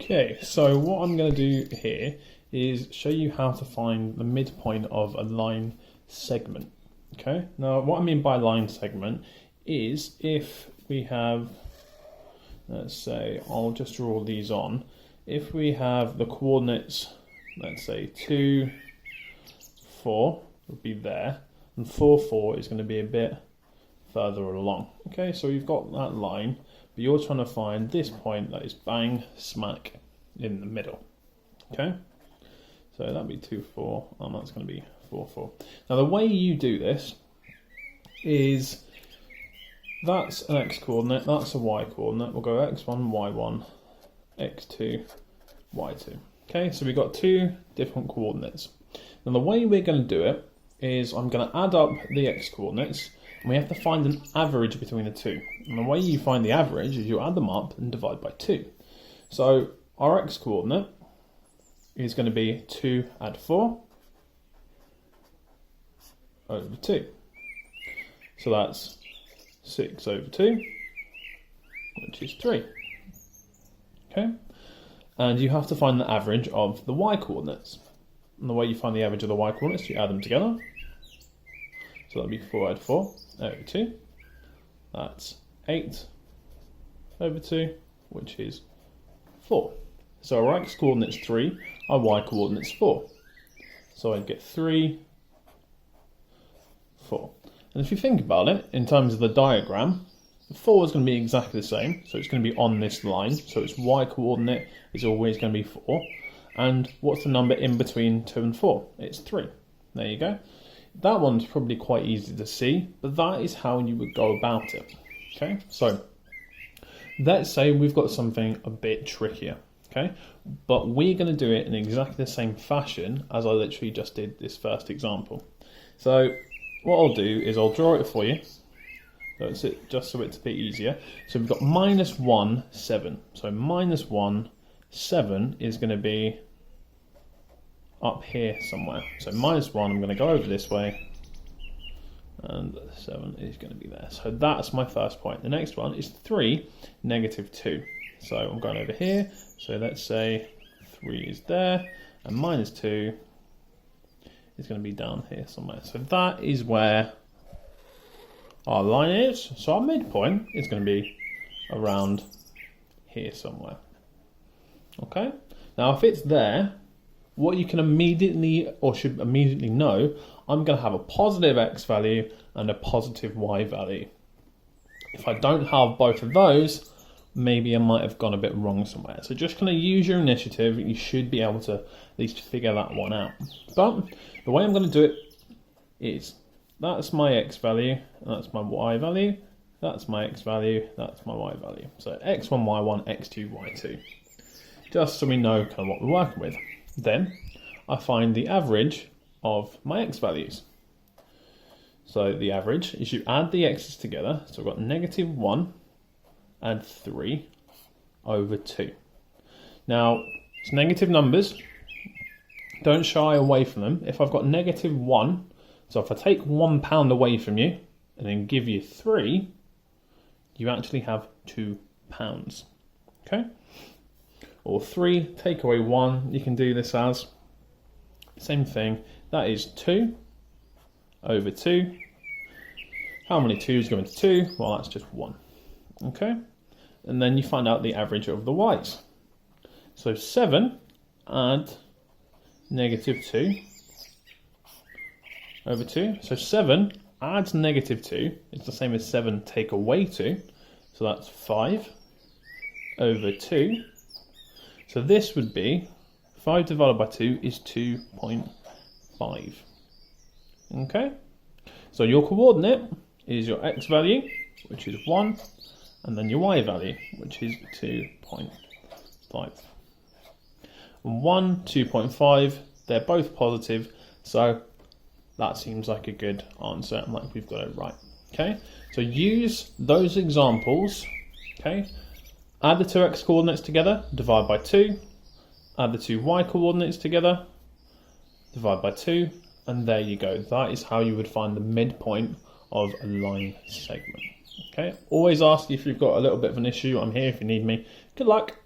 Okay, so what I'm going to do here is show you how to find the midpoint of a line segment. Okay, now what I mean by line segment is if we have, let's say, I'll just draw these on. If we have the coordinates, let's say 2, 4 would be there, and 4, 4 is going to be a bit further along. Okay, so we've got that line, but you're trying to find this point that is bang smack in the middle. Okay, so that'd be 2, 4, and that's going to be 4, 4. Now the way you do this is that's an x coordinate, that's a y coordinate. We'll go x1, y1, x2, y2. Okay, so we've got two different coordinates. Now the way we're going to do it is I'm going to add up the x coordinates, and we have to find an average between the two. And the way you find the average is you add them up and divide by 2. So our x coordinate is going to be 2 add 4 over 2. So that's 6 over 2, which is 3. Okay, and you have to find the average of the y coordinates. And the way you find the average of the y coordinates, you add them together. So that'll be 4 add 4 over 2. That's 8 over 2, which is 4. So our x coordinate's 3, our y coordinate's 4. So I'd get 3, 4. And if you think about it, in terms of the diagram, the 4 is going to be exactly the same, so it's going to be on this line, so its y coordinate is always going to be 4. And what's the number in between 2 and 4? It's 3. There you go. That one's probably quite easy to see, but that is how you would go about it. Okay, so let's say we've got something a bit trickier, okay? But we're going to do it in exactly the same fashion as I literally just did this first example. So what I'll do is I'll draw it for you. That's it, just so it's a bit easier. So we've got minus 1, 7. So minus 1, 7 is going to be up here somewhere. So minus 1, I'm going to go over this way, and 7 is going to be there. So that's my first point. The next one is 3, negative 2. So I'm going over here. So let's say 3 is there, and minus 2 is going to be down here somewhere. So that is where our line is. So our midpoint is going to be around here somewhere. Okay, now if it's there, what you can immediately, or should immediately know, I'm going to have a positive x value and a positive y value. If I don't have both of those, maybe I might have gone a bit wrong somewhere. So just kind of use your initiative. You should be able to at least figure that one out. But the way I'm going to do it is, that's my x value, and that's my y value, that's my x value, that's my y value. So x1, y1, x2, y2. Just so we know kind of what we're working with. Then I find the average of my x values. So the average is you add the x's together. So I've got negative 1 and 3 over 2. Now, it's negative numbers. Don't shy away from them. If I've got negative 1, so if I take £1 away from you and then give you 3, you actually have £2. Okay? Or 3, take away 1, you can do this as, same thing, that is 2 over 2. How many 2's go into 2? Well, that's just 1. Okay? And then you find out the average of the y's. So 7 add negative 2 over 2. So 7 adds negative 2. It's the same as 7 take away 2. So that's 5 over 2. So this would be 5 divided by 2 is 2.5. Okay? So your coordinate is your x value, which is 1, and then your y value, which is 2.5. 1, 2.5, they're both positive, so that seems like a good answer, and like we've got it right. Okay? So use those examples, okay? Add the two x coordinates together, divide by 2. Add the two y coordinates together, divide by 2. And there you go. That is how you would find the midpoint of a line segment. Okay, always ask if you've got a little bit of an issue. I'm here if you need me. Good luck.